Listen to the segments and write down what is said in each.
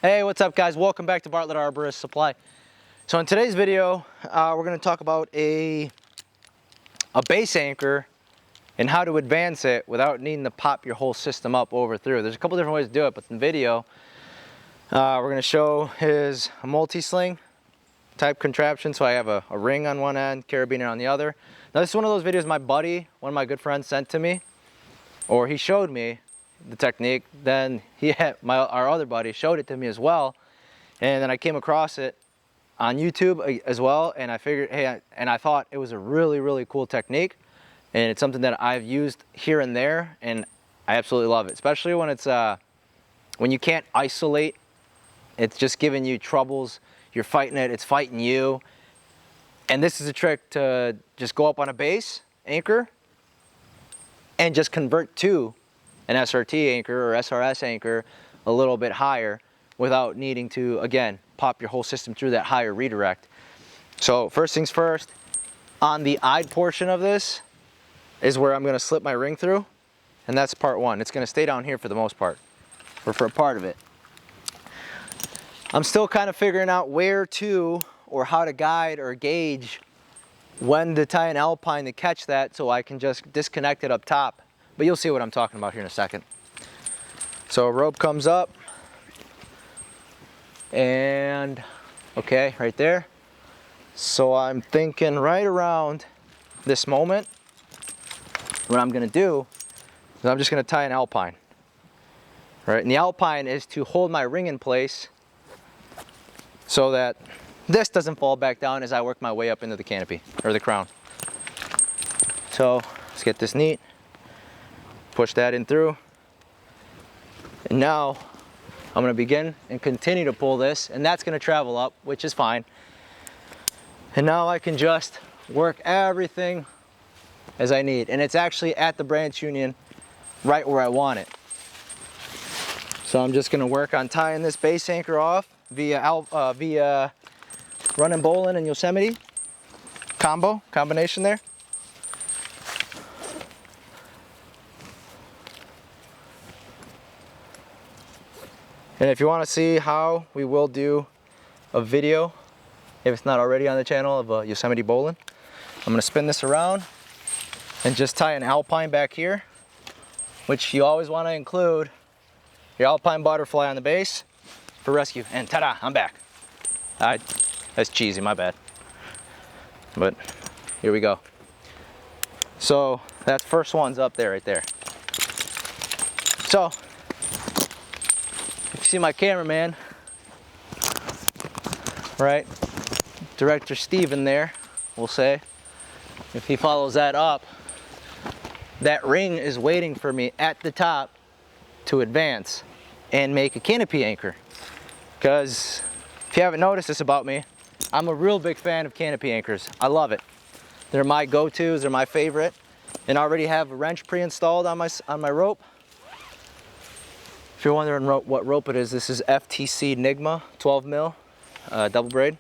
Hey, what's up guys? Welcome back to Bartlett Arborist Supply. So in today's video, we're going to talk about a base anchor and how to advance it without needing to pop your whole system up over through. There's a couple different ways to do it, but in the video, we're going to show his multi-sling type contraption. So I have a ring on one end, carabiner on the other. Now this is one of those videos my buddy, one of my good friends, sent to me, or he showed me the technique. Then our other buddy showed it to me as well, and then I came across it on YouTube as well, and I figured, hey, and I thought it was a really cool technique, and it's something that I've used here and there, and I absolutely love it, especially when it's when you can't isolate. It's just giving you troubles, you're fighting it, it's fighting you. And this is a trick to just go up on a base anchor and just convert to an SRT anchor or SRS anchor a little bit higher without needing to, again, pop your whole system through that higher redirect. So first things first, on the eye portion of this is where I'm going to slip my ring through, and that's part one. It's going to stay down here for the most part, or for a part of it. I'm still kind of figuring out where to, or how to guide or gauge when to tie an alpine to catch that, so I can just disconnect it up top. But you'll see what I'm talking about here in a second. So a rope comes up, and okay, right there. So I'm thinking right around this moment, what I'm gonna do is I'm just gonna tie an alpine. Right, and the alpine is to hold my ring in place so that this doesn't fall back down as I work my way up into the canopy, or the crown. So let's get this neat. Push that in through, and now I'm going to begin and continue to pull this, and that's going to travel up, which is fine. And now I can just work everything as I need, and it's actually at the branch union right where I want it. So I'm just going to work on tying this base anchor off via running bowling and Yosemite combination there. And if you want to see how, we will do a video, if it's not already on the channel, of Yosemite bowling. I'm going to spin this around and just tie an alpine back here, which you always want to include your alpine butterfly on the base for rescue. And ta-da, I'm back. That's cheesy, my bad. But here we go. So that first one's up there, right there. So see my cameraman, right? Director Steven there, we'll say. If he follows that up, that ring is waiting for me at the top to advance and make a canopy anchor. Because if you haven't noticed this about me, I'm a real big fan of canopy anchors. I love it. They're my go-tos, they're my favorite. And I already have a wrench pre-installed on my rope. If you're wondering what rope it is, this is FTC Nigma 12 mil double braid.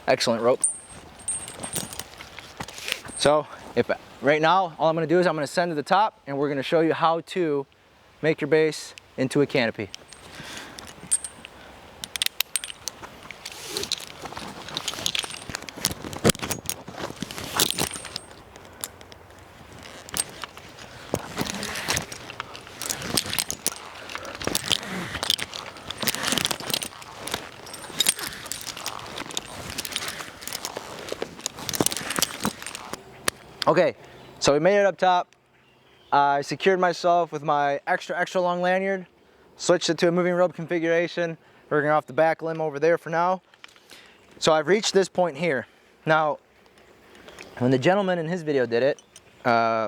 Excellent rope. So right now, all I'm going to do is I'm going to send to the top, and we're going to show you how to make your base into a canopy. Okay, so we made it up top. I secured myself with my extra long lanyard, switched it to a moving rope configuration, working off the back limb over there for now. So I've reached this point here. Now, when the gentleman in his video did it,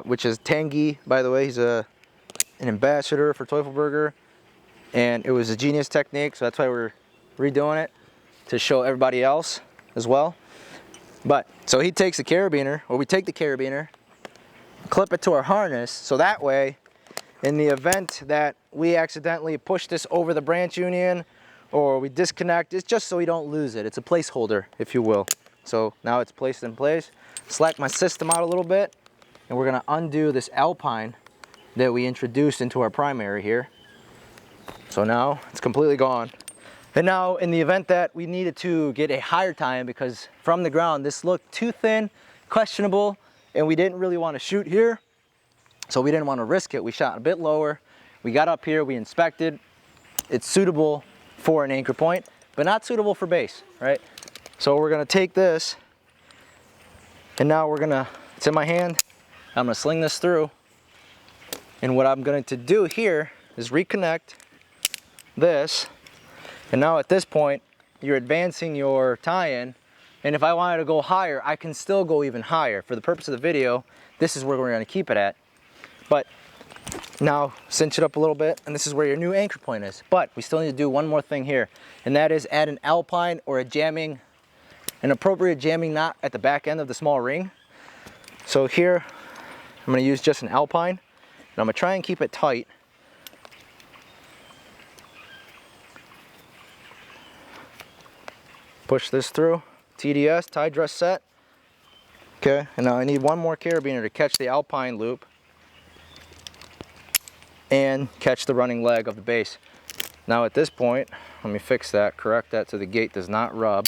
which is Tanguy, by the way, he's an ambassador for Teufelberger, and it was a genius technique, so that's why we're redoing it, to show everybody else as well. But, so he takes the carabiner, or we take the carabiner, clip it to our harness, so that way, in the event that we accidentally push this over the branch union, or we disconnect, it's just so we don't lose it. It's a placeholder, if you will. So now it's placed in place. Slack my system out a little bit, and we're gonna undo this alpine that we introduced into our primary here. So now it's completely gone. And now in the event that we needed to get a higher tie-in, because from the ground this looked too thin, questionable, and we didn't really want to shoot here, so we didn't want to risk it. We shot a bit lower. We got up here, we inspected. It's suitable for an anchor point, but not suitable for base, right? So we're gonna take this, and now it's in my hand. I'm gonna sling this through. And what I'm going to do here is reconnect this. And now at this point, you're advancing your tie-in. And if I wanted to go higher, I can still go even higher. For the purpose of the video, this is where we're going to keep it at. But now cinch it up a little bit, and this is where your new anchor point is. But we still need to do one more thing here, and that is add an alpine or an appropriate jamming knot at the back end of the small ring. So here, I'm going to use just an alpine, and I'm going to try and keep it tight. Push this through, TDS, tie dress set. Okay, and now I need one more carabiner to catch the alpine loop and catch the running leg of the base. Now at this point, let me fix that, correct that so the gate does not rub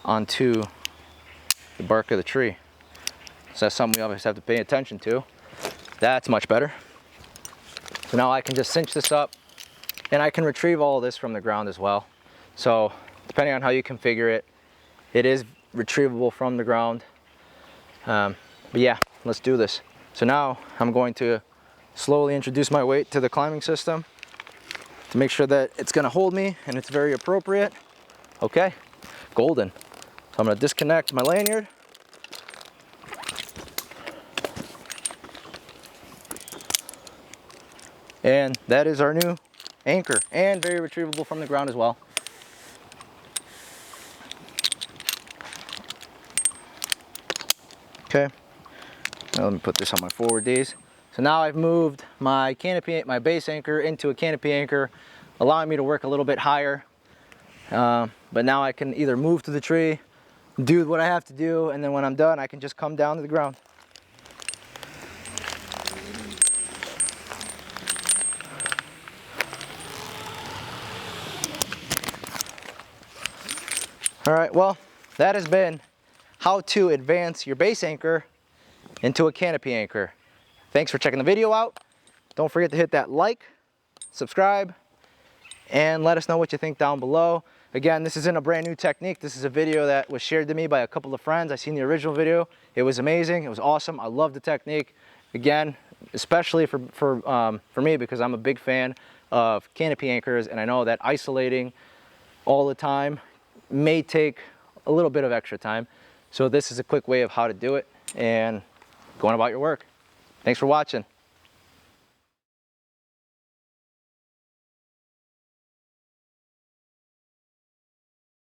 onto the bark of the tree. So that's something we always have to pay attention to. That's much better. So now I can just cinch this up, and I can retrieve all of this from the ground as well. So depending on how you configure it, it is retrievable from the ground. But yeah, let's do this. So now I'm going to slowly introduce my weight to the climbing system to make sure that it's going to hold me and it's very appropriate. Okay, golden. So I'm going to disconnect my lanyard. And that is our new anchor, and very retrievable from the ground as well. Okay, now let me put this on my forward Ds. So now I've moved my canopy, my base anchor into a canopy anchor, allowing me to work a little bit higher. But now I can either move to the tree, do what I have to do, and then when I'm done, I can just come down to the ground. All right, well, that has been how to advance your base anchor into a canopy anchor. Thanks for checking the video out. Don't forget to hit that like, subscribe, and let us know what you think down below. Again, this isn't a brand new technique. This is a video that was shared to me by a couple of friends. I seen the original video. It was amazing. It was awesome. I love the technique. Again, especially for me, because I'm a big fan of canopy anchors, and I know that isolating all the time may take a little bit of extra time. So this is a quick way of how to do it and going about your work. Thanks for watching.